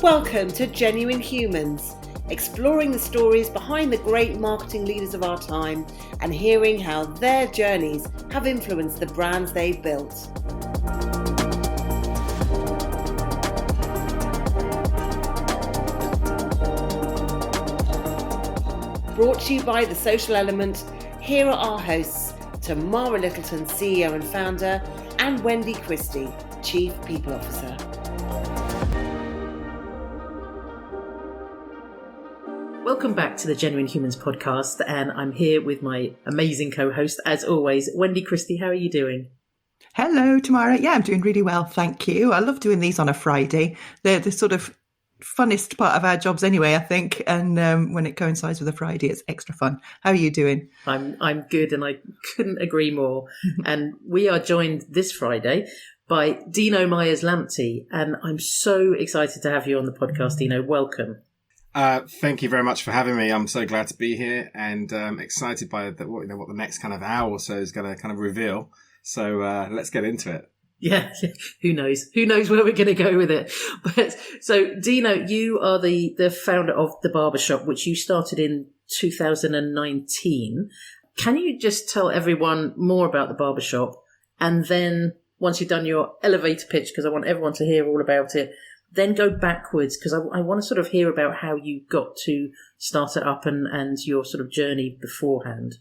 Welcome to Genuine Humans, exploring the stories behind the great marketing leaders of our time and hearing how their journeys have influenced the brands they've built. Brought to you by The Social Element, here are our hosts, Tamara Littleton, CEO and founder, and Wendy Christie, Chief People Officer. Welcome back to the Genuine Humans podcast, and I'm here with my amazing co-host, as always, Wendy Christie. How are you doing? Hello, Tamara. Yeah, I'm doing really well, thank you. I love doing these on a Friday. They're the sort of funnest part of our jobs anyway, I think, and when it coincides with a Friday, it's extra fun. How are you doing? I'm good, and I couldn't agree more. And we are joined this Friday by Dino Myers-Lamptey, and I'm so excited to have you on the podcast, Dino. Welcome. Thank you very much for having me. I'm so glad to be here and excited by what the next kind of hour or so is going to kind of reveal. So let's get into it. Yeah, who knows? Who knows where we're going to go with it? But so, Dino, you are the founder of the Barber Shop, which you started in 2019. Can you just tell everyone more about the Barber Shop? And then once you've done your elevator pitch, because I want everyone to hear all about it, then go backwards, because I want to sort of hear about how you got to start it up and your sort of journey beforehand.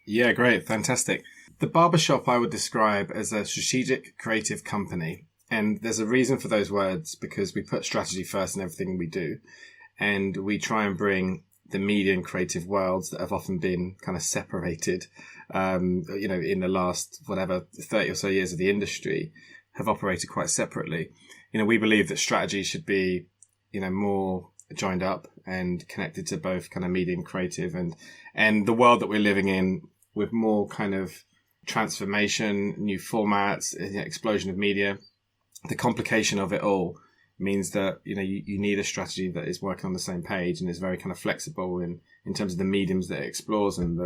Yeah, great. Fantastic. The Barber Shop I would describe as a strategic creative company. And there's a reason for those words, because we put strategy first in everything we do. And we try and bring the media and creative worlds that have often been kind of separated, in the last, 30 or so years of the industry have operated quite separately. We believe that strategy should be, more joined up and connected to both kind of media and creative and the world that we're living in with more kind of transformation, new formats, explosion of media. The complication of it all means that, you need a strategy that is working on the same page and is very kind of flexible in terms of the mediums that it explores and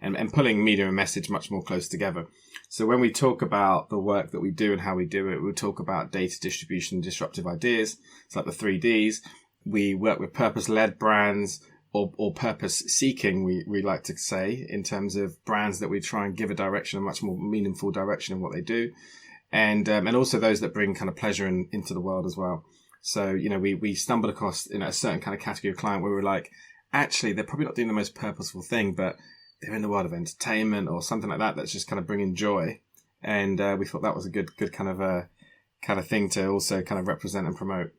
and pulling media and message much more close together. So when we talk about the work that we do and how we do it, we'll talk about data distribution, disruptive ideas. It's like the 3Ds. We work with purpose-led brands or purpose-seeking, we like to say, in terms of brands that we try and give a direction, a much more meaningful direction in what they do. And also those that bring kind of pleasure into the world as well. So, we stumbled across, a certain kind of category of client where we're like, actually, they're probably not doing the most purposeful thing, but they're in the world of entertainment or something like that that's just kind of bringing joy. And we thought that was a good kind of thing to also kind of represent and promote.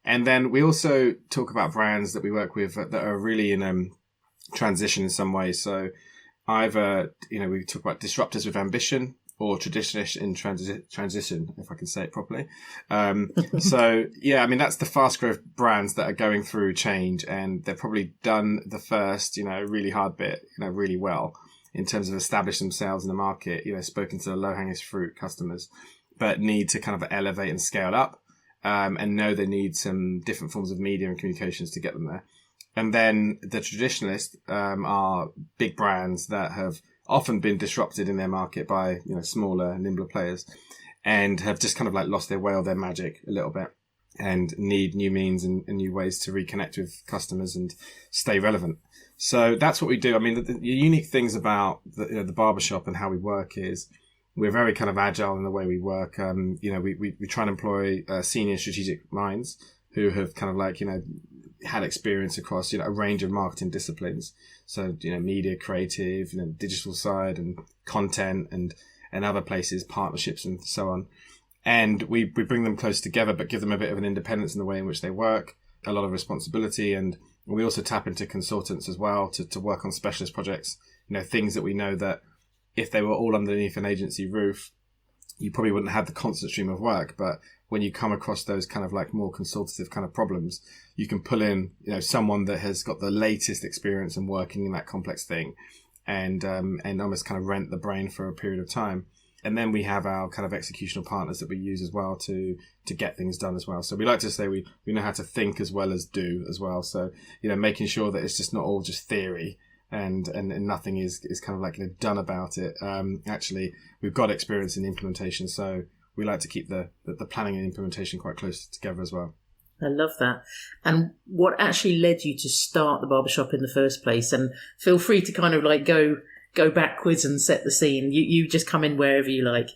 And then we also talk about brands that we work with that are really in transition in some way. So either, we talk about disruptors with ambition or traditionalists in transition, if I can say it properly. So, yeah, that's the fast growth brands that are going through change, and they've probably done the first, really hard bit, really well in terms of establishing themselves in the market, spoken to the low-hanging fruit customers, but need to kind of elevate and scale up, and know they need some different forms of media and communications to get them there. And then the traditionalists are big brands that have often been disrupted in their market by, smaller, nimbler players and have just kind of like lost their way or their magic a little bit and need new means and new ways to reconnect with customers and stay relevant. So that's what we do. The unique things about the Barber Shop and how we work is we're very kind of agile in the way we work. We try and employ senior strategic minds who have kind of like, had experience across, a range of marketing disciplines. So, media, creative, digital side and content and other places, partnerships and so on. And we bring them close together, but give them a bit of an independence in the way in which they work, a lot of responsibility. And we also tap into consultants as well to work on specialist projects, things that we know that if they were all underneath an agency roof, you probably wouldn't have the constant stream of work. But when you come across those kind of like more consultative kind of problems, you can pull in, someone that has got the latest experience in working in that complex thing and almost kind of rent the brain for a period of time. And then we have our kind of executional partners that we use as well to get things done as well. So we like to say we know how to think as well as do as well. So, making sure that it's just not all just theory and nothing is kind of like done about it. Actually, we've got experience in implementation. So we like to keep the planning and implementation quite close together as well. I love that. And what actually led you to start the barbershop in the first place? And feel free to kind of like go backwards and set the scene. You just come in wherever you like.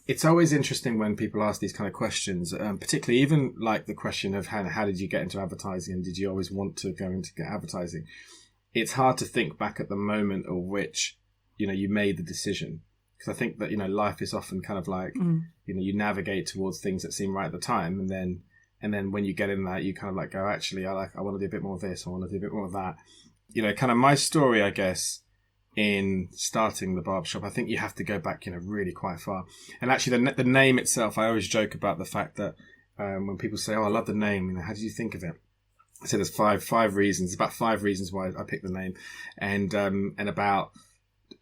It's always interesting when people ask these kind of questions, particularly even like the question of how did you get into advertising, and did you always want to go into advertising? It's hard to think back at the moment of which, you made the decision. Because I think that, life is often kind of like, you navigate towards things that seem right at the time. And then when you get in that, you kind of like go, actually, I want to do a bit more of this. I want to do a bit more of that. Kind of my story, I guess, in starting the barbershop, I think you have to go back, really quite far. And actually the name itself, I always joke about the fact that when people say, oh, I love the name, how did you think of it? I say there's five reasons, about 5 reasons why I picked the name. And about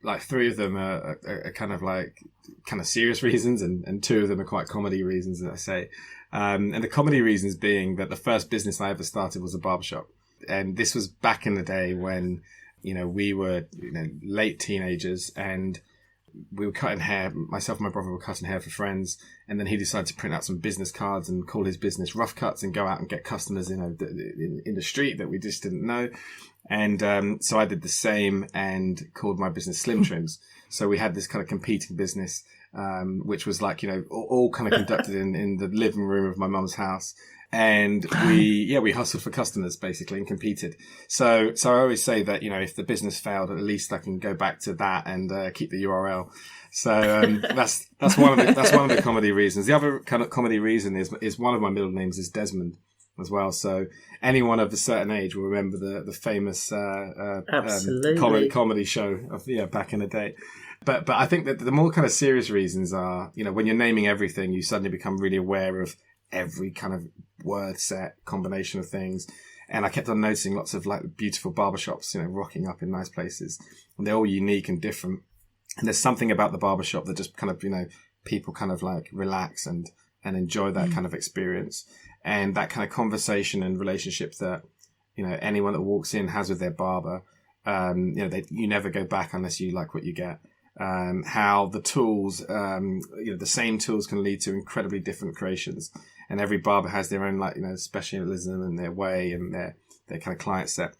like 3 of them are kind of serious reasons, and 2 of them are quite comedy reasons, as I say. And the comedy reasons being that the first business I ever started was a barbershop. And this was back in the day when, we were late teenagers, and we were cutting hair. Myself and my brother were cutting hair for friends. And then he decided to print out some business cards and call his business Rough Cuts and go out and get customers, in the street that we just didn't know. And so I did the same and called my business Slim Trims. So we had this kind of competing business, which was like, all kind of conducted in the living room of my mum's house. And we hustled for customers basically and competed. So I always say that, if the business failed, at least I can go back to that and keep the URL. So that's one of the comedy reasons. The other kind of comedy reason is one of my middle names is Desmond as well. So anyone of a certain age will remember the famous comedy show of back in the day. But I think that the more kind of serious reasons are, when you're naming everything, you suddenly become really aware of every kind of word set combination of things. And I kept on noticing lots of like beautiful barbershops, rocking up in nice places, and they're all unique and different. And there's something about the barbershop that just kind of, people kind of like relax and enjoy that kind of experience. And that kind of conversation and relationship that, anyone that walks in has with their barber, you never go back unless you like what you get. How the tools, the same tools can lead to incredibly different creations. And every barber has their own, specialism and their way and their kind of client set.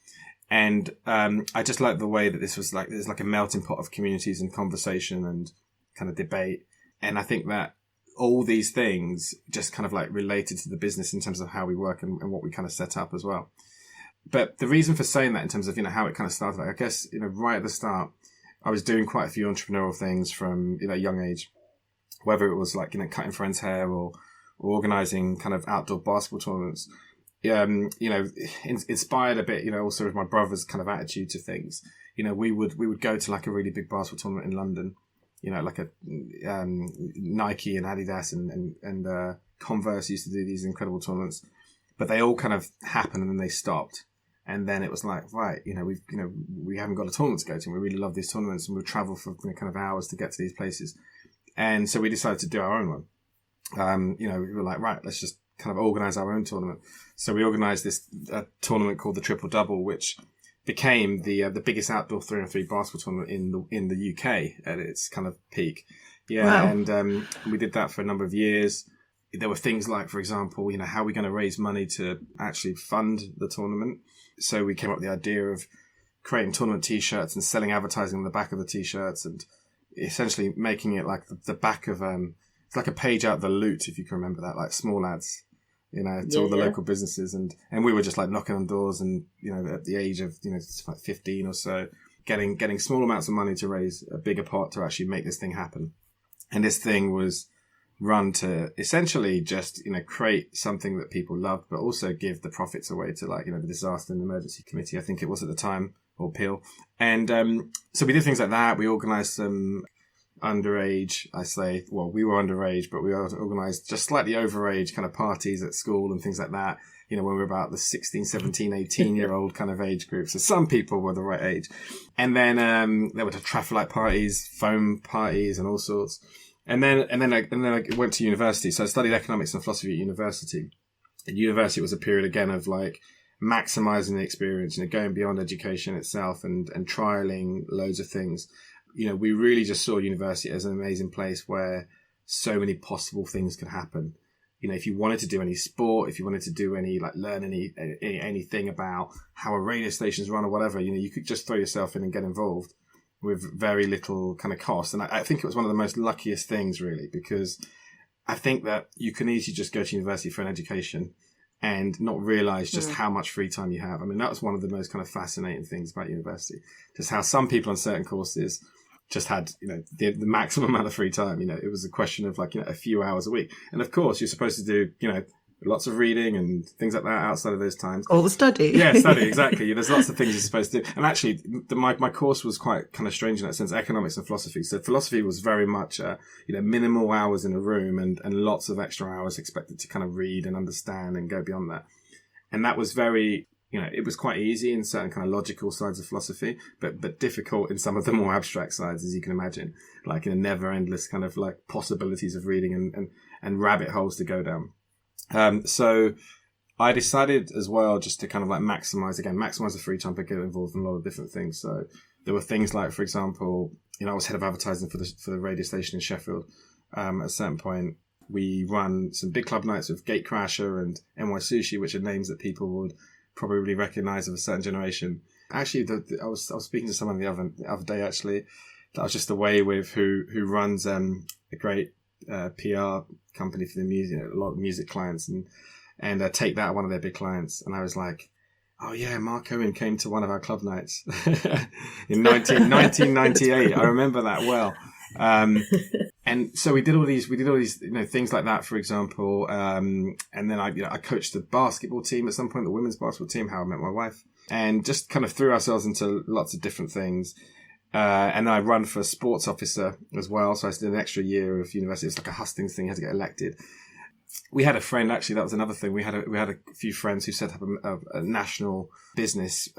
And I just like the way that this was like, there's like a melting pot of communities and conversation and kind of debate. And I think that all these things just kind of like related to the business in terms of how we work and what we kind of set up as well. But the reason for saying that in terms of, how it kind of started, I guess, right at the start, I was doing quite a few entrepreneurial things from, a young age, whether it was like, cutting friends' hair or organizing kind of outdoor basketball tournaments. Inspired a bit, also with my brother's kind of attitude to things. We would go to like a really big basketball tournament in London, like a Nike and Adidas and Converse used to do these incredible tournaments, but they all kind of happened and then they stopped. And then it was like, right, we haven't got a tournament to go to. And we really love these tournaments, and we travel for kind of hours to get to these places. And so we decided to do our own one. We were like, right, let's just kind of organize our own tournament. So we organized this tournament called the Triple Double, which became the biggest outdoor 3-on-3 basketball tournament in the UK at its kind of peak. Yeah, wow. And we did that for a number of years. There were things like, for example, how are we going to raise money to actually fund the tournament? So we came up with the idea of creating tournament T-shirts and selling advertising on the back of the T-shirts, and essentially making it like the back of it's like a page out of the Loot, if you can remember that, like small ads, to all the local businesses, and we were just like knocking on doors, and at the age of like 15 or so, getting small amounts of money to raise a bigger pot to actually make this thing happen. And this thing was run to essentially just, create something that people loved, but also give the profits away to like, the Disaster and Emergency Committee, I think it was at the time, or Peel. And so we did things like that. We organised some underage, we were underage, but we organised just slightly overage kind of parties at school and things like that, when we were about the 16, 17, 18-year-old kind of age group. So some people were the right age. And then there were traffic light parties, foam parties and all sorts. And then I went to university. So I studied economics and philosophy at university. At university, it was a period again of like maximizing the experience, going beyond education itself and trialing loads of things. We really just saw university as an amazing place where so many possible things could happen. if you wanted to do any sport, if you wanted to do any, like, learn anything about how a radio station's run or whatever, you could just throw yourself in and get involved with very little kind of cost. And I think it was one of the most luckiest things, really, because I think that you can easily just go to university for an education and not realize just how much free time you have. I mean, that was one of the most kind of fascinating things about university, just how some people on certain courses just had, the maximum amount of free time. It was a question of like, a few hours a week. And of course, you're supposed to do, lots of reading and things like that outside of those times. All the study. Yeah, study, exactly. There's lots of things you're supposed to do. And actually, my course was quite kind of strange in that sense, economics and philosophy. So philosophy was very much, minimal hours in a room and lots of extra hours expected to kind of read and understand and go beyond that. And that was very, it was quite easy in certain kind of logical sides of philosophy, but difficult in some of the more abstract sides, as you can imagine, like in a never endless kind of like possibilities of reading and rabbit holes to go down. So I decided as well just to kind of like maximize the free time, but get involved in a lot of different things. So there were things like, for example, I was head of advertising for the radio station in Sheffield. At a certain point, we run some big club nights with Gatecrasher and NY Sushi, which are names that people would probably recognize of a certain generation. Actually, I was speaking to someone the other day, actually, that I was just away with who runs a great PR company for the music, a lot of music clients, and Take That, one of their big clients. And I was like, oh yeah, Mark Owen came to one of our club nights in 1998. I remember that well. And so we did all these, things like that, for example. And then I coached the basketball team at some point, the women's basketball team, how I met my wife, and just kind of threw ourselves into lots of different things. And then I run for sports officer as well. So I did an extra year of university. It's like a hustings thing. You had to get elected. We had a friend, actually, that was another thing. We had a few friends who set up a national business,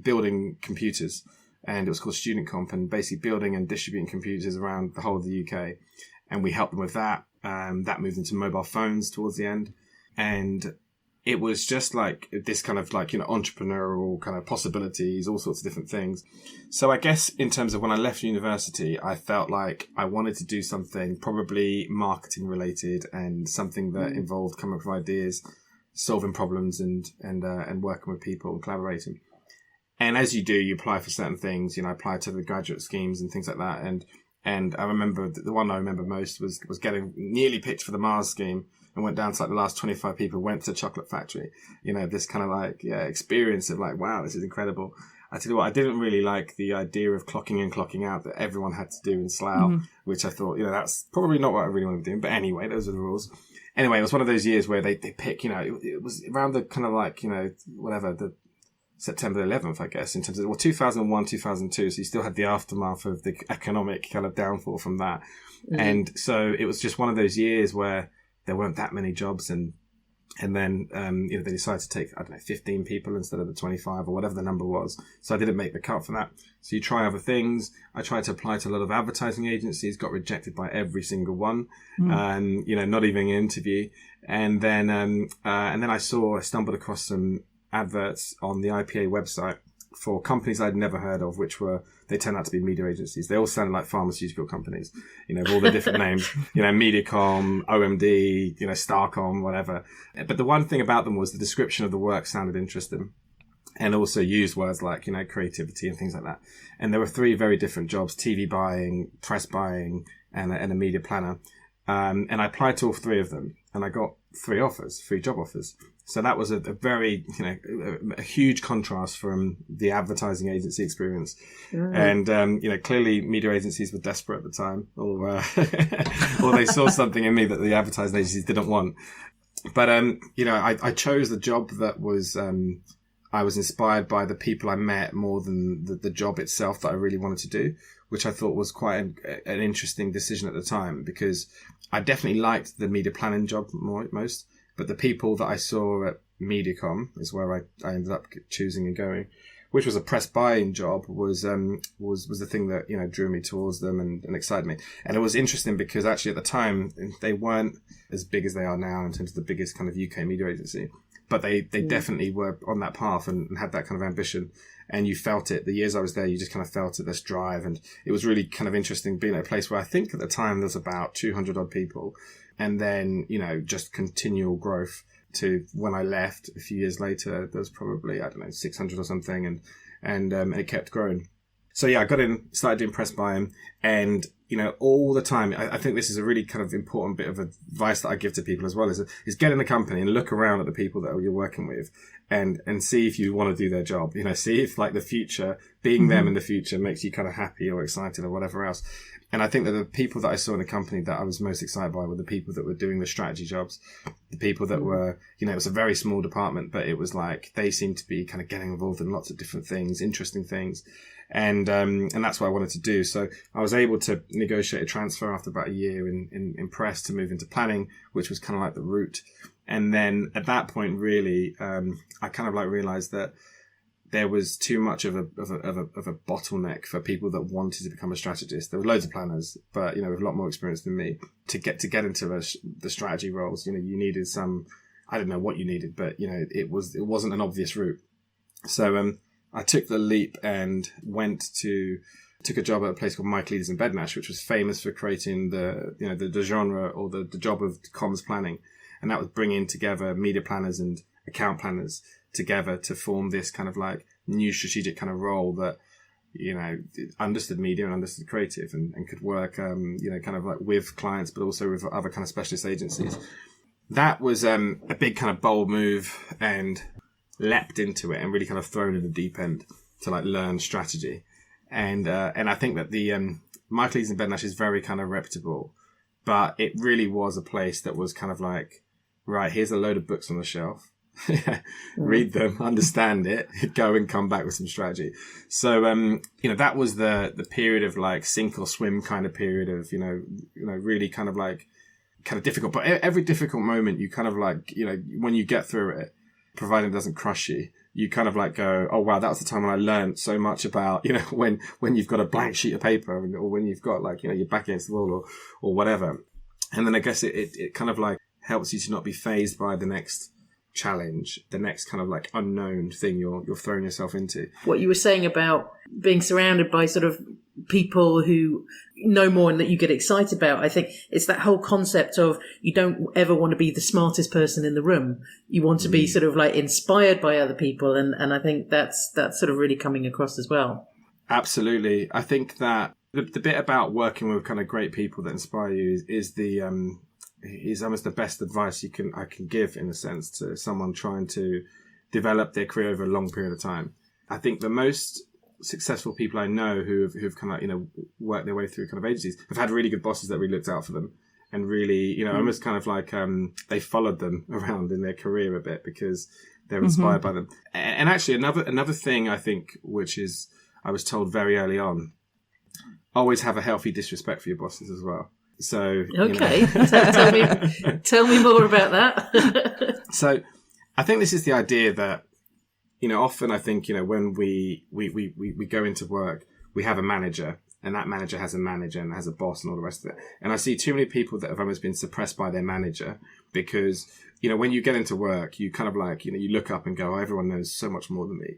building computers. And it was called Student Comp, and basically building and distributing computers around the whole of the UK. And we helped them with that. That moved into mobile phones towards the end. And it was just like this kind of like, entrepreneurial kind of possibilities, all sorts of different things. So I guess in terms of when I left university, I felt like I wanted to do something probably marketing related and something that involved coming up with ideas, solving problems and working with people and collaborating. And as you do, you apply for certain things. I applied to the graduate schemes and things like that. And I remember the one I remember most was getting nearly picked for the Mars scheme and went down to like the last 25 people, went to the chocolate factory. This kind of like, experience of like, wow, this is incredible. I tell you what, I didn't really like the idea of clocking in, clocking out that everyone had to do in Slough, which I thought, that's probably not what I really want to do. But anyway, those are the rules. Anyway, it was one of those years where they pick, it was around the kind of like, whatever, the September 11th, I guess, in terms of, 2001, 2002. So you still had the aftermath of the economic kind of downfall from that. And so it was just one of those years where there weren't that many jobs. And then, they decided to take, 15 people instead of the 25 or whatever the number was. So I didn't make the cut for that. So you try other things. I tried to apply to a lot of advertising agencies, got rejected by every single one. Not even an interview. And then I stumbled across some adverts on the IPA website for companies I'd never heard of, they turned out to be media agencies. They all sounded like pharmaceutical companies, with all the different names, Mediacom, OMD, Starcom, whatever. But the one thing about them was the description of the work sounded interesting and also used words like, creativity and things like that. And there were 3 very different jobs: TV buying, press buying, and a media planner. And I applied to all 3 of them and I got 3 job offers. So that was a very, a huge contrast from the advertising agency experience. And, clearly media agencies were desperate at the time, or they saw something in me that the advertising agencies didn't want. But, I chose the job that was, I was inspired by the people I met more than the job itself that I really wanted to do, which I thought was quite an interesting decision at the time, because I definitely liked the media planning job most. But the people that I saw at Mediacom is where I ended up choosing and going, which was a press buying job, was the thing that, drew me towards them and excited me. And it was interesting because actually at the time, they weren't as big as they are now in terms of the biggest kind of UK media agency, but they definitely were on that path and had that kind of ambition. And you felt it. The years I was there, you just kind of felt it, this drive. And it was really kind of interesting being at a place where I think at the time there's about 200 odd people. And then, just continual growth to when I left a few years later, there was probably, 600 or something. And it kept growing. So yeah, I got in, started doing press by him, and all the time, I think this is a really kind of important bit of advice that I give to people as well, is get in the company and look around at the people that you're working with, and see if you want to do their job. See if like the future, being them in the future, makes you kind of happy or excited or whatever else. And I think that the people that I saw in the company that I was most excited by were the people that were doing the strategy jobs, the people that were, it was a very small department, but it was like they seemed to be kind of getting involved in lots of different things, interesting things. And that's what I wanted to do. So I was able to negotiate a transfer after about a year in press to move into planning, which was kind of like the route. And then at that point, really, I kind of like realized that there was too much of a bottleneck for people that wanted to become a strategist. There were loads of planners, but, with a lot more experience than me to get into the strategy roles. You needed some, I don't know what you needed, but, it wasn't an obvious route. So, I took the leap and took a job at a place called Mike Leaders in Bednash, which was famous for creating the genre or the job of comms planning. And that was bringing together media planners and account planners together to form this kind of like new strategic kind of role that, understood media and understood creative and could work, kind of like with clients, but also with other kind of specialist agencies. That was a big kind of bold move, and leapt into it and really kind of thrown in the deep end to like learn strategy. And I think that the Mike Leaders in Bednash is very kind of reputable, but it really was a place that was kind of like, right, here's a load of books on the shelf. Read them, understand it, go and come back with some strategy. So, that was the period of like sink or swim kind of period of, really kind of like kind of difficult. But every difficult moment, you kind of like, when you get through it, providing it doesn't crush you, you kind of like go, oh wow, that was the time when I learned so much about, when you've got a blank sheet of paper, or when you've got like, your back against the wall or whatever. And then I guess it kind of like helps you to not be fazed by the next challenge, the next kind of like unknown thing you're throwing yourself into. What you were saying about being surrounded by sort of people who know more and that you get excited about, I think it's that whole concept of you don't ever want to be the smartest person in the room. You want to be sort of like inspired by other people, and I think that's sort of really coming across as well. Absolutely. I think that the bit about working with kind of great people that inspire you is almost the best advice I can give, in a sense, to someone trying to develop their career over a long period of time. I think the most successful people I know who've kind of, worked their way through kind of agencies have had really good bosses that really looked out for them and really, almost kind of like, they followed them around in their career a bit because they're inspired by them. And actually another thing I think, which is, I was told very early on, always have a healthy disrespect for your bosses as well. So okay, tell me more about that. So I think this is the idea that, often I think, when we go into work, we have a manager, and that manager has a manager and has a boss and all the rest of it. And I see too many people that have almost been suppressed by their manager because, when you get into work, you kind of like, you look up and go, oh, everyone knows so much more than me.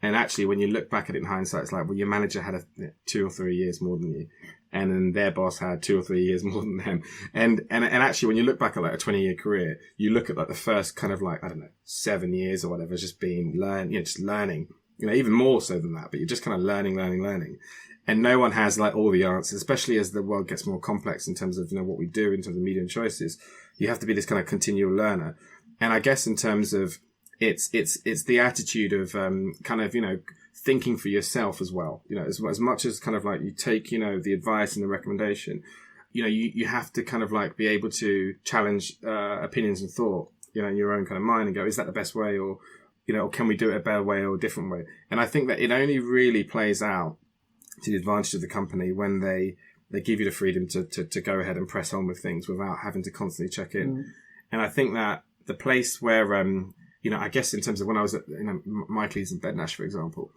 And actually, when you look back at it in hindsight, it's like, well, your manager had 2 or 3 years more than you. And then their boss had 2 or 3 years more than them. And actually, when you look back at like a 20-year career, you look at like the first kind of like, 7 years or whatever, just being just learning, even more so than that, but you're just kind of learning. And no one has like all the answers, especially as the world gets more complex in terms of, what we do in terms of media and choices. You have to be this kind of continual learner. And I guess in terms of, it's the attitude of, kind of, thinking for yourself as well. As much as kind of like you take, the advice and the recommendation, you have to kind of like be able to challenge, opinions and thought, in your own kind of mind and go, is that the best way? Or, or can we do it a better way or a different way? And I think that it only really plays out to the advantage of the company when they give you the freedom to go ahead and press on with things without having to constantly check in. And I think that the place where, I guess in terms of when I was at, Mike Leaders in Bednash, for example,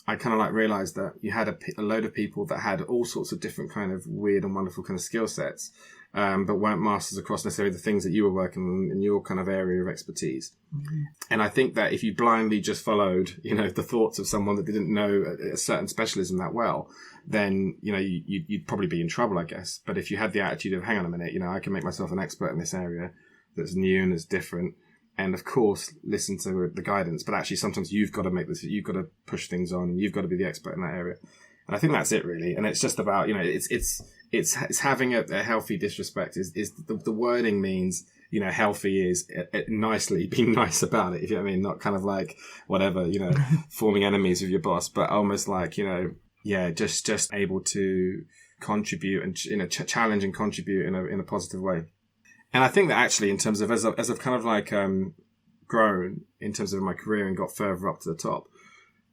I kind of like realized that you had a load of people that had all sorts of different kind of weird and wonderful kind of skill sets, but weren't masters across necessarily the things that you were working on in your kind of area of expertise. Mm-hmm. And I think that if you blindly just followed, the thoughts of someone that didn't know a certain specialism that well, then, you'd probably be in trouble, I guess. But if you had the attitude of, hang on a minute, I can make myself an expert in this area that's new and that's different. And of course, listen to the guidance, but actually sometimes you've got to you've got to push things on, and you've got to be the expert in that area. And I think that's it really. And it's just about, it's having a healthy disrespect is the wording means, healthy is nicely, being nice about it, if you know what I mean, not kind of like whatever, forming enemies with your boss, but almost like, just able to contribute and, challenge and contribute in a positive way. And I think that actually, in terms of as I've kind of like grown in terms of my career and got further up to the top,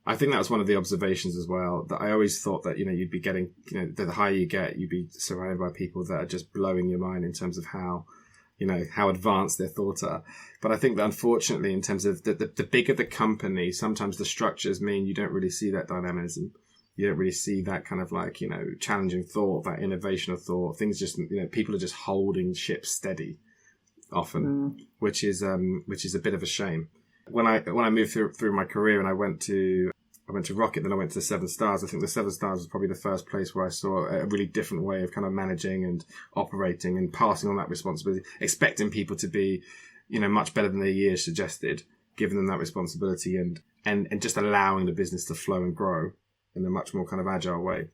I think that was one of the observations as well, that I always thought that, you'd be getting, the higher you get, you'd be surrounded by people that are just blowing your mind in terms of how, how advanced their thoughts are. But I think that unfortunately, in terms of the bigger the company, sometimes the structures mean you don't really see that dynamism. You don't really see that kind of like, challenging thought, that innovation of thought. Things just, people are just holding ships steady often, which is a bit of a shame. When I moved through my career and I went to Rocket, then I went to the Seven Stars. I think the Seven Stars was probably the first place where I saw a really different way of kind of managing and operating and passing on that responsibility, expecting people to be, much better than their years suggested, giving them that responsibility and just allowing the business to flow and grow in a much more kind of agile way.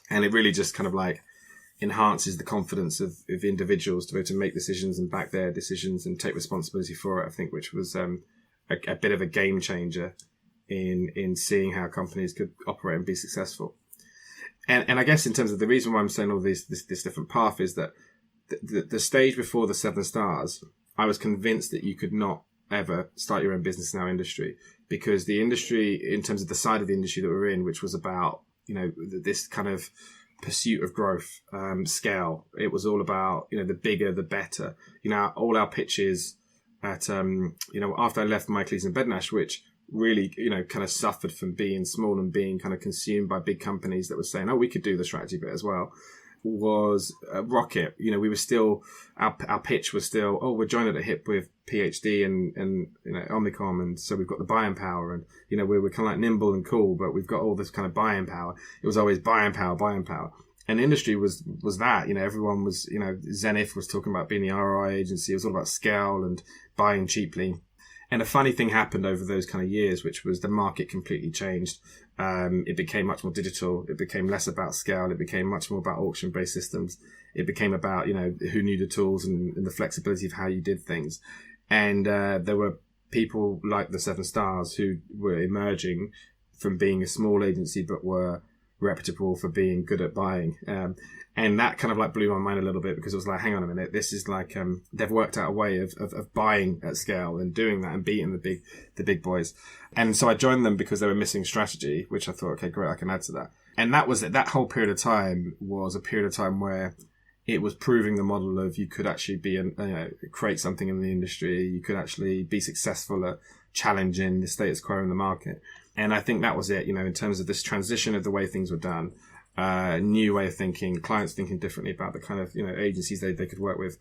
And it really just kind of like enhances the confidence of individuals to be able to make decisions and back their decisions and take responsibility for it, I think, which was a bit of a game changer in seeing how companies could operate and be successful. And I guess in terms of the reason why I'm saying all this different path is that the stage before the Seven Stars, I was convinced that you could not ever start your own business in our industry, because the industry, in terms of the side of the industry that we're in, which was about, this kind of pursuit of growth, scale. It was all about, the bigger, the better. All our pitches at, after I left Michaelis and Bednash, which really, kind of suffered from being small and being kind of consumed by big companies that were saying, oh, we could do the strategy bit as well, was Rocket. We were still, our pitch was still, oh, we're joined at the hip with PhD and Omnicom, and so we've got the buying power, and we're kind of like nimble and cool, but we've got all this kind of buying power. It was always buying power. And industry was that, everyone was, Zenith was talking about being the ROI agency. It was all about scale and buying cheaply. And a funny thing happened over those kind of years, which was the market completely changed. It became much more digital. It became less about scale. It became much more about auction-based systems. It became about, who knew the tools and the flexibility of how you did things. And there were people like the Seven Stars who were emerging from being a small agency, but were reputable for being good at buying. And that kind of like blew my mind a little bit, because it was like, hang on a minute, this is like, they've worked out a way of buying at scale and doing that and beating the big boys. And so I joined them because they were missing strategy, which I thought, okay, great, I can add to that. And that whole period of time was a period of time where it was proving the model of you could actually be create something in the industry. You could actually be successful at challenging the status quo in the market. And I think that was it, in terms of this transition of the way things were done, new way of thinking, clients thinking differently about the kind of, agencies they could work with,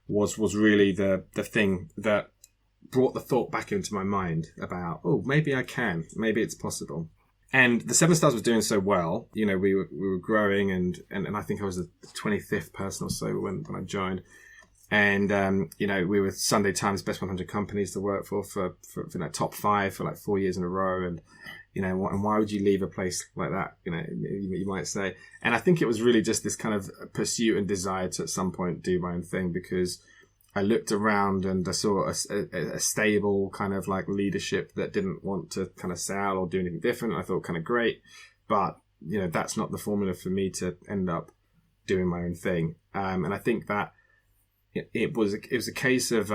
was really the thing that brought the thought back into my mind about, oh, maybe I can, maybe it's possible. And the Seven Stars was doing so well, we were growing, and I think I was the 25th person or so when I joined. And, we were Sunday Times Best 100 Companies to work for top 5 for like 4 years in a row. And, and why would you leave a place like that? You might say. And I think it was really just this kind of pursuit and desire to at some point do my own thing, because I looked around and I saw a stable kind of like leadership that didn't want to kind of sell or do anything different. I thought, kind of great, but, that's not the formula for me to end up doing my own thing. And I think that it was a case of,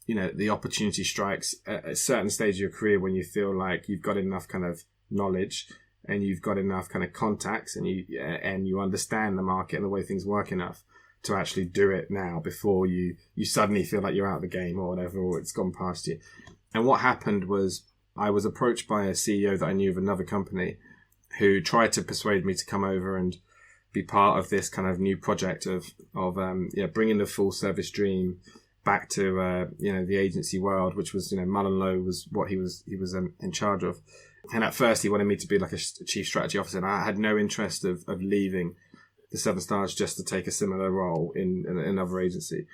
the opportunity strikes at a certain stage of your career when you feel like you've got enough kind of knowledge and you've got enough kind of contacts and you understand the market and the way things work enough to actually do it now, before you suddenly feel like you're out of the game or whatever, or it's gone past you. And what happened was I was approached by a CEO that I knew of another company who tried to persuade me to come over and be part of this kind of new project of bringing the full service dream back to the agency world, which was Mullen Lowe was what he was in charge of. And at first he wanted me to be like a chief strategy officer, and I had no interest of leaving the Southern Stars just to take a similar role in another agency.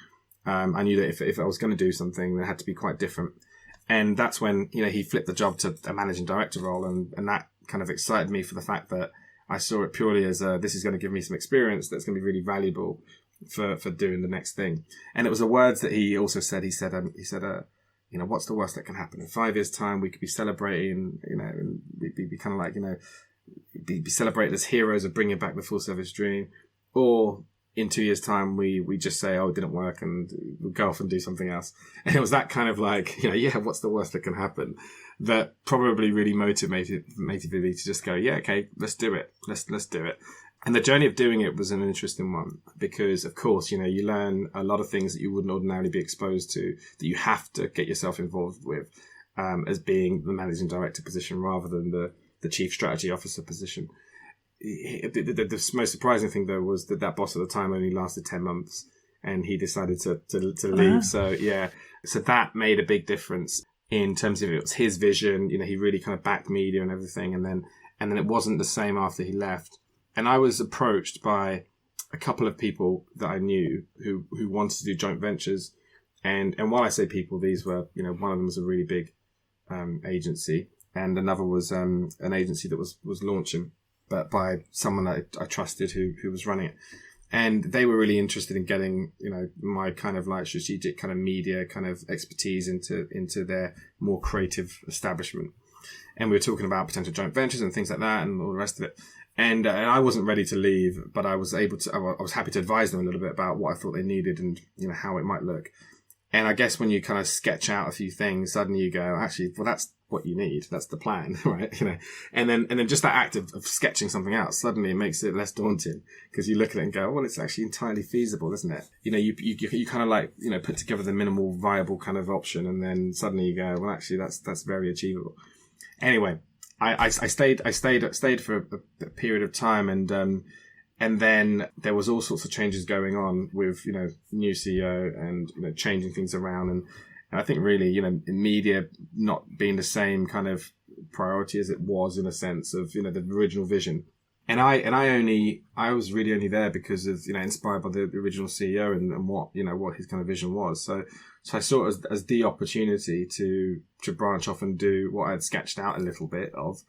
I knew that if I was going to do something, it had to be quite different. And that's when he flipped the job to a managing director role, and that kind of excited me for the fact that I saw it purely as this is going to give me some experience that's going to be really valuable for doing the next thing. And it was the words that he also said. He said, what's the worst that can happen? In 5 years' time, we could be celebrating, and be kind of like, be celebrated as heroes of bringing back the full service dream. Or in 2 years' time, we just say, oh, it didn't work, and we'll go off and do something else. And it was that kind of like, what's the worst that can happen? That probably really motivated me to just go, yeah, okay, let's do it. Let's do it. And the journey of doing it was an interesting one because, of course, you learn a lot of things that you wouldn't ordinarily be exposed to, that you have to get yourself involved with as being the managing director position rather than the chief strategy officer position. The most surprising thing, though, was that boss at the time only lasted 10 months and he decided to leave. So that made a big difference in terms of it was his vision. He really kind of backed media and everything. And then it wasn't the same after he left. And I was approached by a couple of people that I knew who wanted to do joint ventures. And while I say people, these were, one of them was a really big agency, and another was an agency that was launching, but by someone that I trusted who was running it. And they were really interested in getting, my kind of like strategic kind of media kind of expertise into their more creative establishment. And we were talking about potential joint ventures and things like that and all the rest of it. And I wasn't ready to leave, but I was happy to advise them a little bit about what I thought they needed and, how it might look. And I guess when you kind of sketch out a few things, suddenly you go, actually, well, that's what you need. That's the plan, right? And then just that act of sketching something out, suddenly it makes it less daunting because you look at it and go, well, it's actually entirely feasible, isn't it? You kind of like, put together the minimal viable kind of option. And then suddenly you go, well, actually, that's very achievable. Anyway, I stayed for a period of time, and then there was all sorts of changes going on with new CEO and changing things around, and I think really media not being the same kind of priority as it was in a sense of the original vision. And I was really only there because of inspired by the original CEO and what his kind of vision was. So I saw it as the opportunity to branch off and do what I had sketched out a little bit of,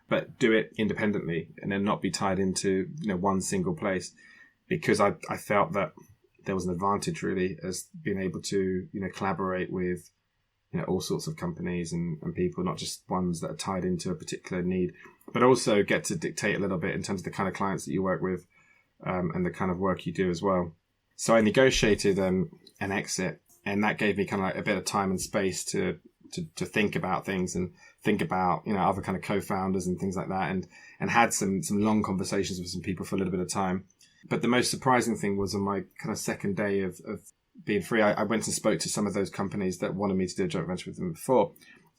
but do it independently and then not be tied into one single place, because I felt that there was an advantage really as being able to collaborate with all sorts of companies and people, not just ones that are tied into a particular need, but also get to dictate a little bit in terms of the kind of clients that you work with and the kind of work you do as well. So I negotiated an exit, and that gave me kind of like a bit of time and space to think about things and think about other kind of co-founders and things like that, and had some long conversations with some people for a little bit of time. But the most surprising thing was on my kind of second day of being free, I went and spoke to some of those companies that wanted me to do a joint venture with them before,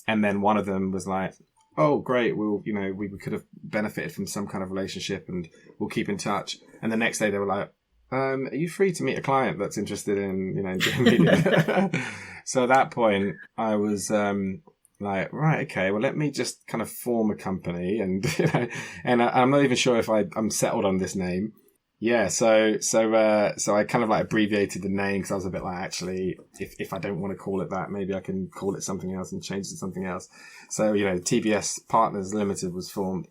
and then one of them was like, oh great, we could have benefited from some kind of relationship and we'll keep in touch. And the next day they were like, are you free to meet a client that's interested in doing media? So at that point I was like, right, okay, well, let me just kind of form a company, and and I'm not even sure if I'm settled on this name. Yeah, so I kind of like abbreviated the name because I was a bit like, actually, if I don't want to call it that, maybe I can call it something else and change it to something else. So TBS Partners Limited was formed,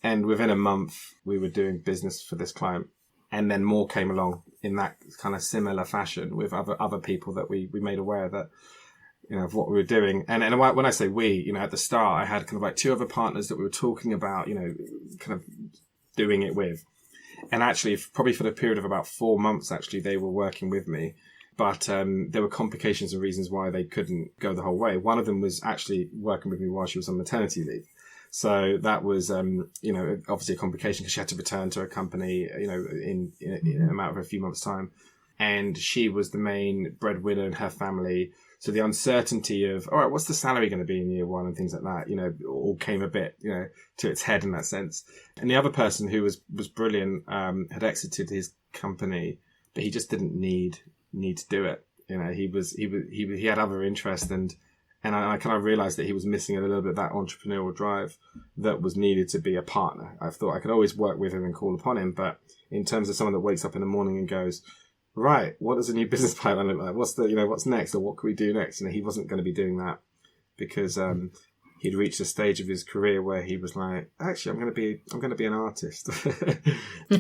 and within a month we were doing business for this client, and then more came along in that kind of similar fashion with other people that we made aware that of what we were doing. And when I say we, at the start I had kind of like two other partners that we were talking about kind of doing it with. And actually, probably for the period of about 4 months, actually, they were working with me. But there were complications and reasons why they couldn't go the whole way. One of them was actually working with me while she was on maternity leave. So that was, obviously a complication because she had to return to her company, in a matter of a few months' time. And she was the main breadwinner in her family. So the uncertainty of, all right, what's the salary going to be in year one and things like that, all came a bit, to its head in that sense. And the other person who was brilliant, had exited his company, but he just didn't need to do it. He had other interests, and I kind of realized that he was missing a little bit of that entrepreneurial drive that was needed to be a partner. I thought I could always work with him and call upon him, but in terms of someone that wakes up in the morning and goes, right, what does a new business pipeline look like? What's next, or what can we do next? He wasn't going to be doing that because he'd reached a stage of his career where he was like, actually, I'm going to be an artist.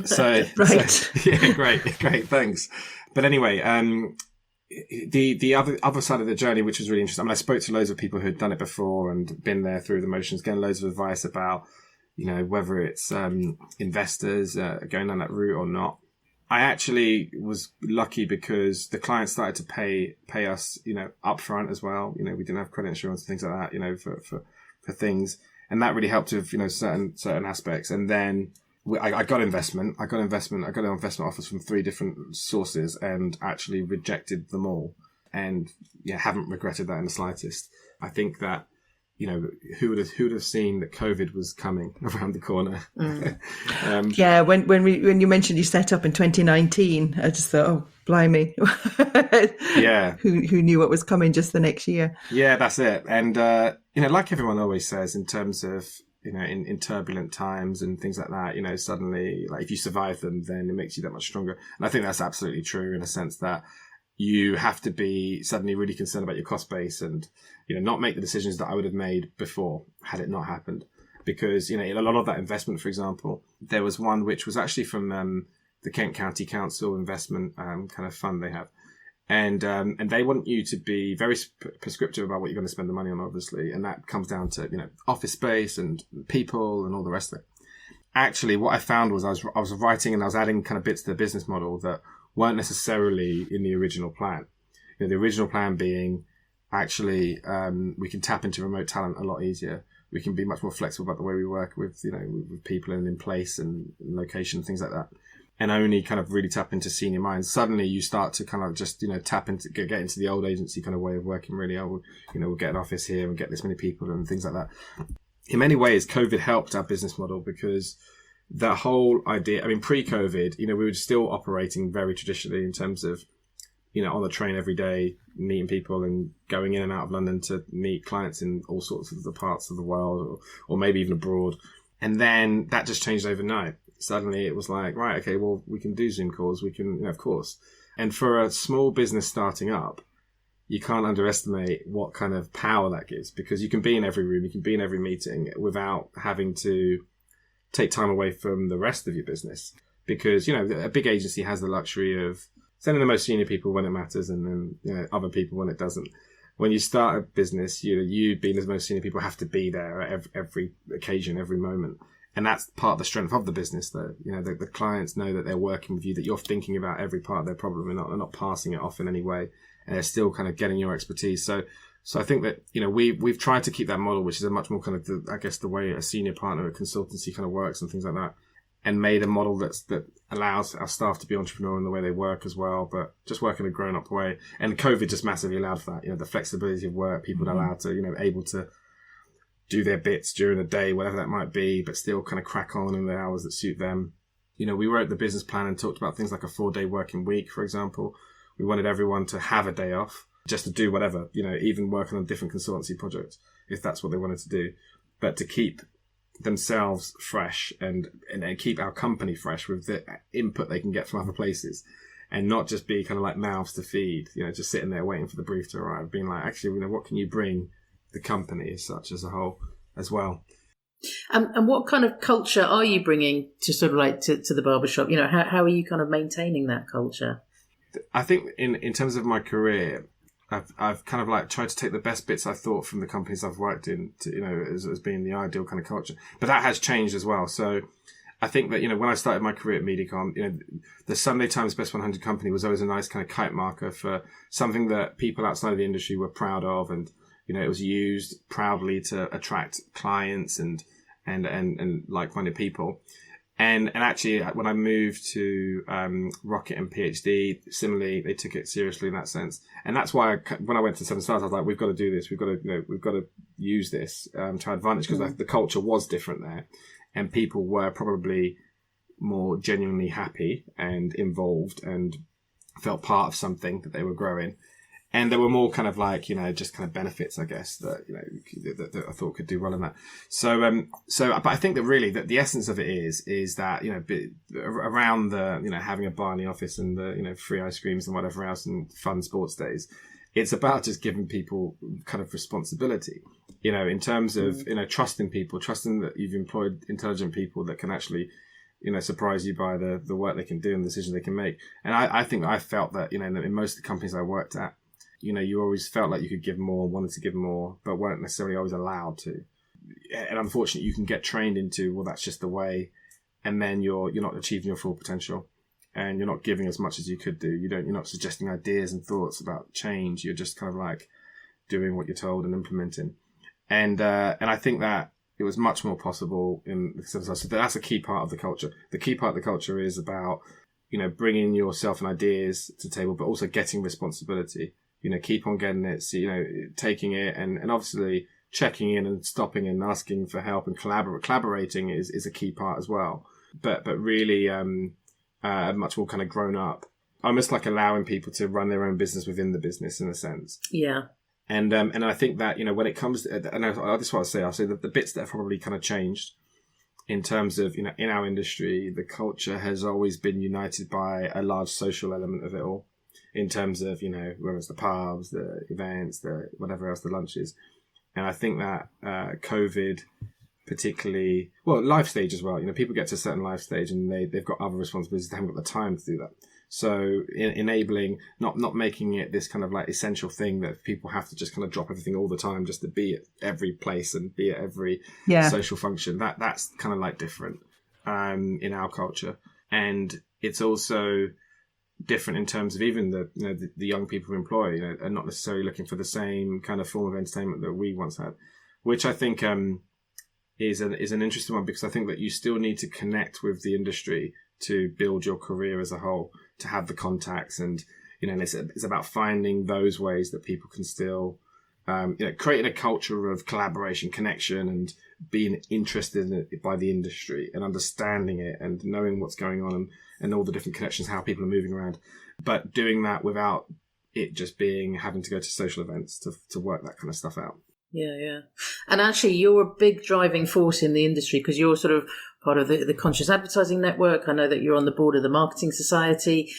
So, right. So, yeah, great, thanks. But anyway, the other side of the journey, which was really interesting. I mean, I spoke to loads of people who'd done it before and been there through the motions, getting loads of advice about, whether it's investors going down that route or not. I actually was lucky because the clients started to pay us, upfront as well. We didn't have credit insurance and things like that, for things, and that really helped with, certain aspects. And then I got investment. I got investment offers from 3 different sources, and actually rejected them all. And haven't regretted that in the slightest. I think that, who would have seen that COVID was coming around the corner? Yeah, when you mentioned you set up in 2019, I just thought, oh, blimey. Yeah. Who knew what was coming just the next year? Yeah, that's it. And, like everyone always says, in terms of, in turbulent times and things like that, suddenly, like, if you survive them, then it makes you that much stronger. And I think that's absolutely true, in a sense that you have to be suddenly really concerned about your cost base and, not make the decisions that I would have made before had it not happened. Because, a lot of that investment, for example, there was one which was actually from the Kent County Council investment kind of fund they have. And they want you to be very prescriptive about what you're going to spend the money on, obviously. And that comes down to, office space and people and all the rest of it. Actually, what I found was I was writing and I was adding kind of bits to the business model that weren't necessarily in the original plan. The original plan being, actually, we can tap into remote talent a lot easier. We can be much more flexible about the way we work with, with people and in place and location, things like that. And only kind of really tap into senior minds. Suddenly you start to kind of just, tap into, get into the old agency kind of way of working really. We'll get an office here and get this many people and things like that. In many ways, COVID helped our business model because that whole idea, pre-COVID, we were still operating very traditionally in terms of, on the train every day, meeting people and going in and out of London to meet clients in all sorts of the parts of the world or maybe even abroad. And then that just changed overnight. Suddenly it was like, right, okay, well, we can do Zoom calls. We can, of course. And for a small business starting up, you can't underestimate what kind of power that gives, because you can be in every room, you can be in every meeting without having to take time away from the rest of your business. Because, a big agency has the luxury of sending the most senior people when it matters and then, other people when it doesn't. When you start a business, you being the most senior people have to be there at every occasion, every moment. And that's part of the strength of the business, that, the clients know that they're working with you, that you're thinking about every part of their problem and they're not passing it off in any way. And they're still kind of getting your expertise. So I think that, we've tried to keep that model, which is a much more kind of, the way a senior partner, a consultancy kind of works and things like that, and made a model that allows our staff to be entrepreneurial in the way they work as well, but just work in a grown up way. And COVID just massively allowed for that, the flexibility of work, people are allowed to, able to do their bits during the day, whatever that might be, but still kind of crack on in the hours that suit them. We wrote the business plan and talked about things like a 4-day working week, for example. We wanted everyone to have a day off just to do whatever, even working on different consultancy projects, if that's what they wanted to do, but to keep themselves fresh and keep our company fresh with the input they can get from other places, and not just be kind of like mouths to feed, just sitting there waiting for the brief to arrive, being like, actually, what can you bring the company as such as a whole as well. And what kind of culture are you bringing to sort of like to the barbershop? How are you kind of maintaining that culture? I think in terms of my career, I've kind of like tried to take the best bits I thought from the companies I've worked in to, as being the ideal kind of culture. But that has changed as well. So I think that, when I started my career at Mediacom, the Sunday Times Best 100 company was always a nice kind of kite marker for something that people outside of the industry were proud of. And, it was used proudly to attract clients and like-minded people. And actually, when I moved to Rocket and PhD, similarly, they took it seriously in that sense. And that's why when I went to 7 Stars, I was like, we've got to do this. We've got to use this to our advantage, because the culture was different there, and people were probably more genuinely happy and involved and felt part of something that they were growing. And there were more kind of like, just kind of benefits, I guess, that, that I thought could do well in that. So, but I think that really that the essence of it is that, around the, having a bar in the office and the, free ice creams and whatever else and fun sports days, it's about just giving people kind of responsibility, in terms of, trusting people, trusting that you've employed intelligent people that can actually, surprise you by the work they can do and the decisions they can make. And I think I felt that, in most of the companies I worked at, you always felt like you could give more, wanted to give more, but weren't necessarily always allowed to. And unfortunately, you can get trained into, well, that's just the way, and then you're not achieving your full potential, and you're not giving as much as you could do. You're not suggesting ideas and thoughts about change. You're just kind of like doing what you're told and implementing. And I think that it was much more possible in the 7 Stars. So that's a key part of the culture. The key part of the culture is about, bringing yourself and ideas to the table, but also getting responsibility. Keep on getting it, so, taking it and obviously checking in and stopping and asking for help and collaborating is a key part as well. But really, much more kind of grown up, almost like allowing people to run their own business within the business in a sense. Yeah. And I think that, when it comes to, and that's what I'll say that the bits that have probably kind of changed in terms of, in our industry, the culture has always been united by a large social element of it all. In terms of, whether it's the pubs, the events, the whatever else, the lunches. And I think that COVID particularly, well, life stage as well. People get to a certain life stage and they've got other responsibilities. They haven't got the time to do that. So enabling, not making it this kind of like essential thing that people have to just kind of drop everything all the time just to be at every place and be at every social function. That's kind of like different in our culture. And it's also different in terms of even the young people we employ, are not necessarily looking for the same kind of form of entertainment that we once had, which I think is an interesting one, because I think that you still need to connect with the industry to build your career as a whole, to have the contacts, and and it's about finding those ways that people can still creating a culture of collaboration, connection, and being interested in it by the industry and understanding it and knowing what's going on and all the different connections, how people are moving around, but doing that without it just being having to go to social events to work that kind of stuff out. Yeah. And actually, you're a big driving force in the industry, because you're sort of part of the Conscious Advertising Network. I know that you're on the board of the Marketing Society.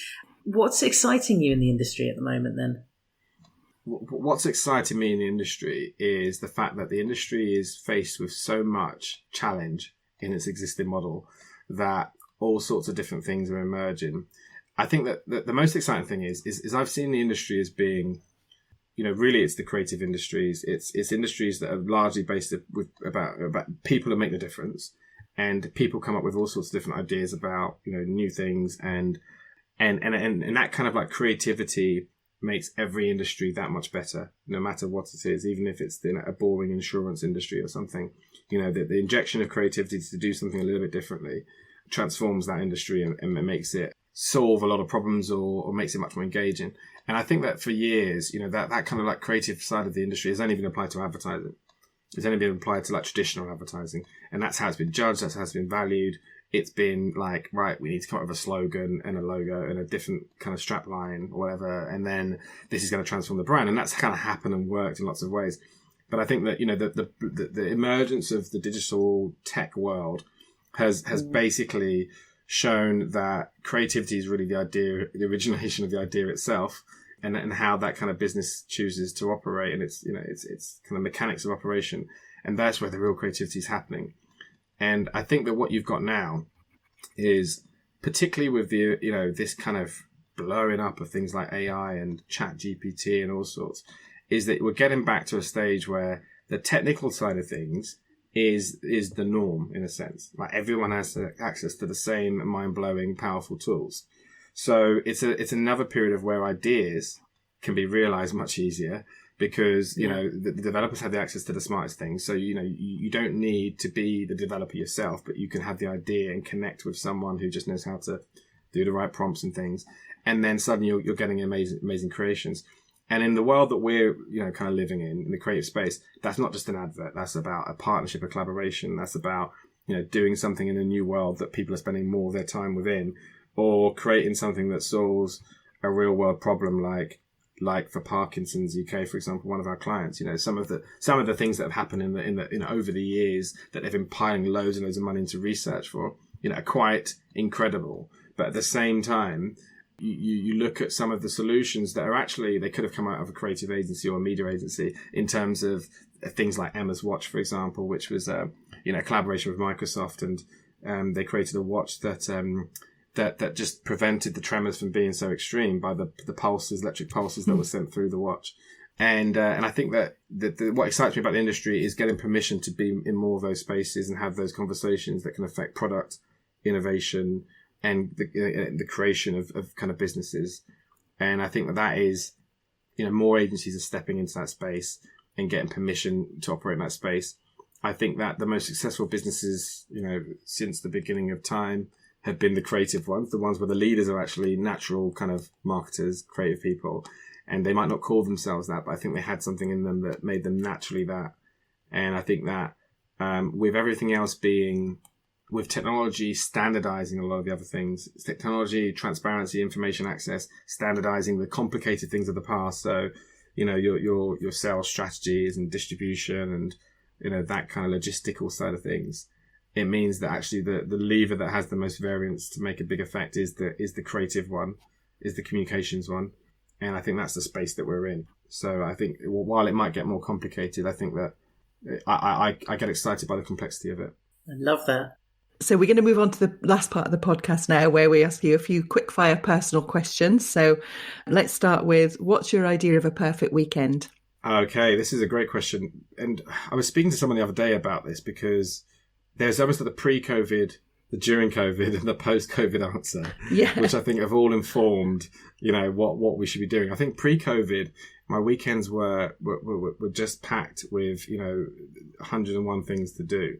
What's exciting you in the industry at the moment then? What's exciting me in the industry is the fact that the industry is faced with so much challenge in its existing model that all sorts of different things are emerging. I think that the most exciting thing is I've seen the industry as being, really it's the creative industries. It's industries that are largely based about people that make the difference, and people come up with all sorts of different ideas about, new things, and that kind of like creativity makes every industry that much better, no matter what it is, even if it's a boring insurance industry or something. The injection of creativity to do something a little bit differently transforms that industry and makes it solve a lot of problems or makes it much more engaging. And I think that for years, that kind of like creative side of the industry has only been applied to advertising. It's only been applied to like traditional advertising. And that's how it's been judged, that's how it's been valued. It's been like, right, we need to come up with a slogan and a logo and a different kind of strap line or whatever, and then this is going to transform the brand. And that's kind of happened and worked in lots of ways. But I think that, the emergence of the digital tech world has basically shown that creativity is really the idea, the origination of the idea itself, and how that kind of business chooses to operate, and it's kind of mechanics of operation, and that's where the real creativity is happening. And I think that what you've got now is, particularly with the this kind of blowing up of things like AI and Chat GPT and all sorts, is that we're getting back to a stage where the technical side of things is the norm, in a sense. Like, everyone has access to the same mind-blowing, powerful tools. So it's another period of where ideas can be realized much easier, because, you know, the developers have the access to the smartest things. So, you know, you don't need to be the developer yourself, but you can have the idea and connect with someone who just knows how to do the right prompts and things. And then suddenly you're getting amazing creations. And in the world that we're, you know, kind of living in the creative space, that's not just an advert. That's about a partnership, a collaboration. That's about, you know, doing something in a new world that people are spending more of their time within, or creating something that solves a real world problem, like for Parkinson's UK, for example, one of our clients. You know, some of the things that have happened in the you know, over the years that they've been piling loads and loads of money into research for, you know, are quite incredible. But at the same time, you look at some of the solutions that are actually, they could have come out of a creative agency or a media agency, in terms of things like Emma's watch, for example, which was you know, a collaboration with Microsoft, and they created a watch that just prevented the tremors from being so extreme by the pulses, electric pulses that were sent through the watch. And I think that what excites me about the industry is getting permission to be in more of those spaces and have those conversations that can affect product innovation and the creation of kind of businesses. And I think that is, you know, more agencies are stepping into that space and getting permission to operate in that space. I think that the most successful businesses, you know, since the beginning of time, have been the creative ones, the ones where the leaders are actually natural kind of marketers, creative people. And they might not call themselves that, but I think they had something in them that made them naturally that. And I think that with everything else being, with technology standardizing a lot of the other things, technology, transparency, information access, standardizing the complicated things of the past. So, you know, your sales strategies and distribution and, you know, that kind of logistical side of things. It means that actually the lever that has the most variance to make a big effect is the creative one, is the communications one. And I think that's the space that we're in. So I think while it might get more complicated, I think that I get excited by the complexity of it. I love that. So we're going to move on to the last part of the podcast now, where we ask you a few quick-fire personal questions. So let's start with, what's your idea of a perfect weekend? Okay, this is a great question. And I was speaking to someone the other day about this, because there's almost the pre-COVID, the during COVID, and the post-COVID answer, which I think have all informed, you know, what we should be doing. I think pre-COVID, my weekends were just packed with, you know, 101 things to do.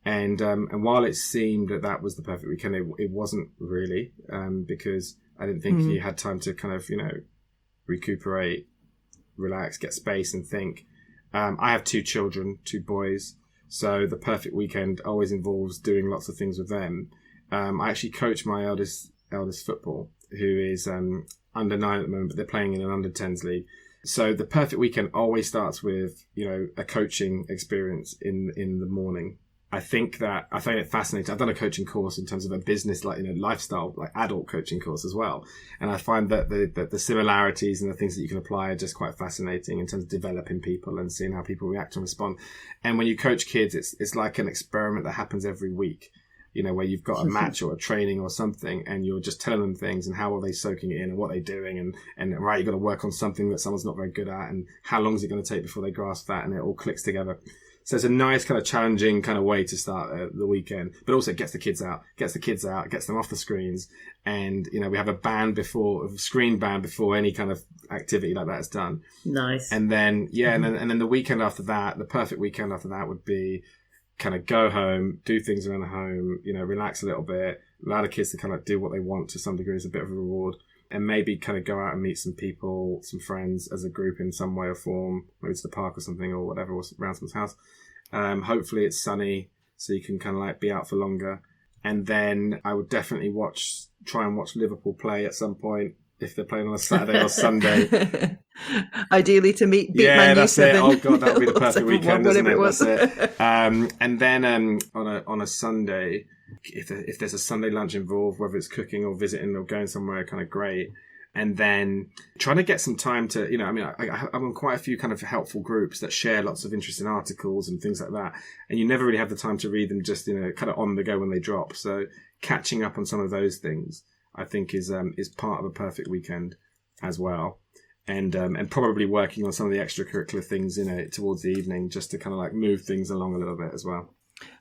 And while it seemed that was the perfect weekend, it wasn't really, because I didn't think you had time to kind of, you know, recuperate, relax, get space and think. I have 2 children, 2 boys. So the perfect weekend always involves doing lots of things with them. I actually coach my eldest football, who is under 9 at the moment, but they're playing in an under 10s league. So the perfect weekend always starts with, you know, a coaching experience in the morning. I think that I find it fascinating. I've done a coaching course in terms of a business, like, you know, lifestyle, like adult coaching course as well. And I find that the similarities and the things that you can apply are just quite fascinating in terms of developing people and seeing how people react and respond. And when you coach kids, it's like an experiment that happens every week, you know, where you've got a match or a training or something, and you're just telling them things and how are they soaking it in and what they're doing. And right, you've got to work on something that someone's not very good at, and how long is it going to take before they grasp that, and it all clicks together. So it's a nice kind of challenging kind of way to start the weekend, but also it gets the kids out, gets them off the screens. And, you know, we have a screen ban before any kind of activity like that is done. Nice. And then, and then the weekend after that, the perfect weekend after that would be kind of go home, do things around the home, you know, relax a little bit, allow the kids to kind of do what they want to some degree as a bit of a reward. And maybe kind of go out and meet some people, some friends as a group in some way or form, maybe to the park or something or whatever, or around someone's house. Hopefully it's sunny, so you can kind of like be out for longer. And then I would definitely try and watch Liverpool play at some point, if they're playing on a Saturday or Sunday. Ideally to beat Man Man U that's 7. it. Oh God, that would be the perfect weekend, isn't it? Was. That's it. And then on a Sunday, if there's a Sunday lunch involved, whether it's cooking or visiting or going somewhere, kind of great. And then trying to get some time to, you know, I mean, I'm on quite a few kind of helpful groups that share lots of interesting articles and things like that. And you never really have the time to read them, just, you know, kind of on the go when they drop. So catching up on some of those things, I think is part of a perfect weekend as well. And probably working on some of the extracurricular things, you know, towards the evening, just to kind of like move things along a little bit as well.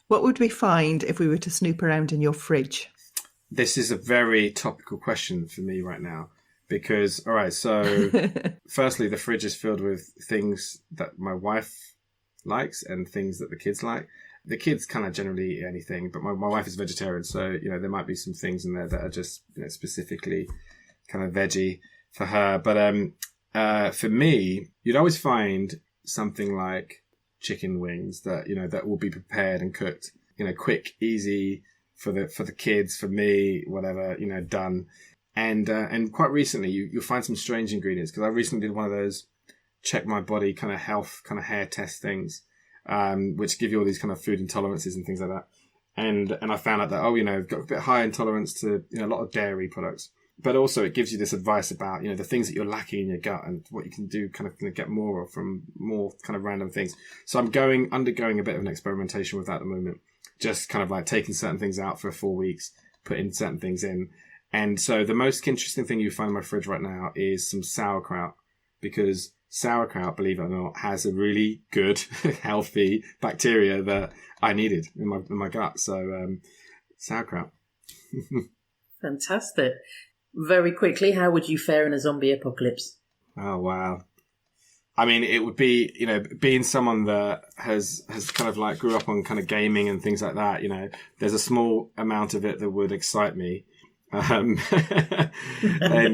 What would we find if we were to snoop around in your fridge? This is a very topical question for me right now. Because, all right, so firstly, the fridge is filled with things that my wife likes and things that the kids like. The kids kind of generally eat anything, but my wife is vegetarian, so, there might be some things in there that are just specifically kind of veggie for her. But for me, you'd always find something like chicken wings that, that will be prepared and cooked, quick, easy for the kids, for me, whatever, done. And quite recently, you'll find some strange ingredients, because I recently did one of those check my body kind of health, kind of hair test things, which give you all these kind of food intolerances and things like that. And I found out that, I've got a bit high intolerance to, a lot of dairy products. But also it gives you this advice about, the things that you're lacking in your gut and what you can do kind of get more of from more kind of random things. So I'm undergoing a bit of an experimentation with that at the moment. Just kind of like taking certain things out for 4 weeks, putting certain things in. And so the most interesting thing you find in my fridge right now is some sauerkraut, because sauerkraut, believe it or not, has a really good, healthy bacteria that I needed in my gut. So sauerkraut. Fantastic. Very quickly, how would you fare in a zombie apocalypse? Oh, wow. I mean, it would be, being someone that has kind of like grew up on kind of gaming and things like that, there's a small amount of it that would excite me. In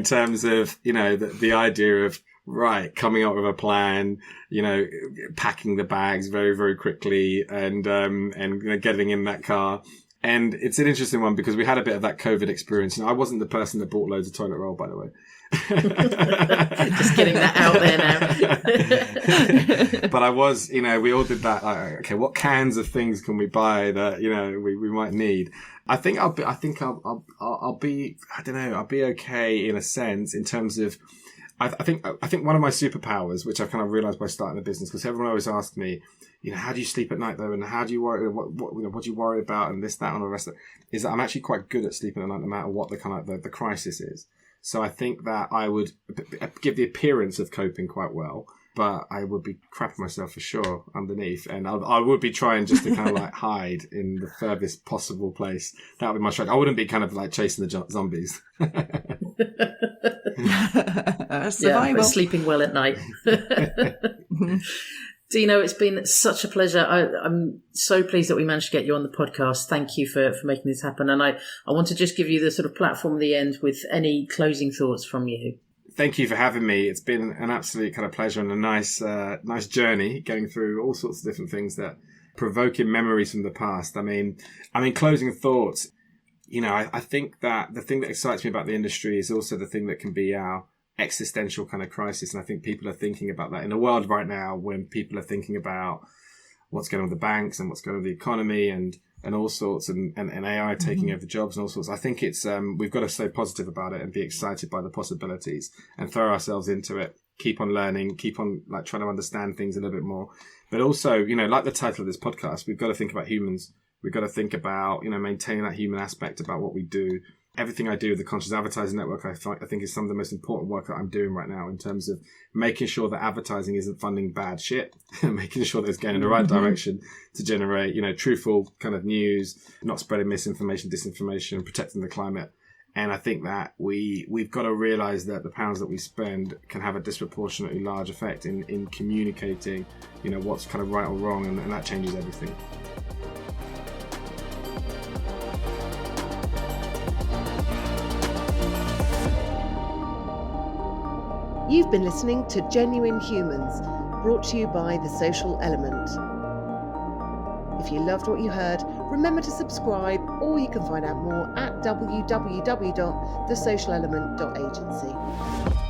terms of, the idea of, right, coming up with a plan, packing the bags very, very quickly and getting in that car. And it's an interesting one because we had a bit of that COVID experience. I wasn't the person that bought loads of toilet roll, by the way. Just getting that out there now. But I was, we all did that. Like, okay, what cans of things can we buy that, we might need? I think I'll be, I don't know, I'll be okay in a sense in terms of, I think one of my superpowers, which I've kind of realized by starting the business, because everyone always asks me, how do you sleep at night though? And how do you worry, what do you worry about? And this, that, and all the rest of it, is that I'm actually quite good at sleeping at night, no matter what the kind of the crisis is. So I think that I would give the appearance of coping quite well, but I would be crapping myself for sure underneath. And I would be trying just to kind of like hide in the furthest possible place. That would be my strategy. I wouldn't be kind of like chasing the zombies. Survival. But sleeping well at night. Dino, it's been such a pleasure. I'm so pleased that we managed to get you on the podcast. Thank you for making this happen. And I want to just give you the sort of platform at the end with any closing thoughts from you. Thank you for having me. It's been an absolute kind of pleasure and a nice journey going through all sorts of different things that provoking memories from the past. I mean, closing thoughts, I think that the thing that excites me about the industry is also the thing that can be our existential kind of crisis. And I think people are thinking about that in a world right now when people are thinking about what's going on with the banks and what's going on with the economy and all sorts and AI taking over jobs and all sorts. I think it's, we've got to stay positive about it and be excited by the possibilities and throw ourselves into it. Keep on learning, keep on like trying to understand things a little bit more. But also, like the title of this podcast, we've got to think about humans. We've got to think about, maintaining that human aspect about what we do. Everything I do with the Conscious Advertising Network, I think is some of the most important work that I'm doing right now in terms of making sure that advertising isn't funding bad shit, making sure that it's going in the right direction to generate, truthful kind of news, not spreading misinformation, disinformation, protecting the climate. And I think that we've got to realize that the pounds that we spend can have a disproportionately large effect in communicating, what's kind of right or wrong, and that changes everything. You've been listening to Genuine Humans, brought to you by The Social Element. If you loved what you heard, remember to subscribe, or you can find out more at www.thesocialelement.agency.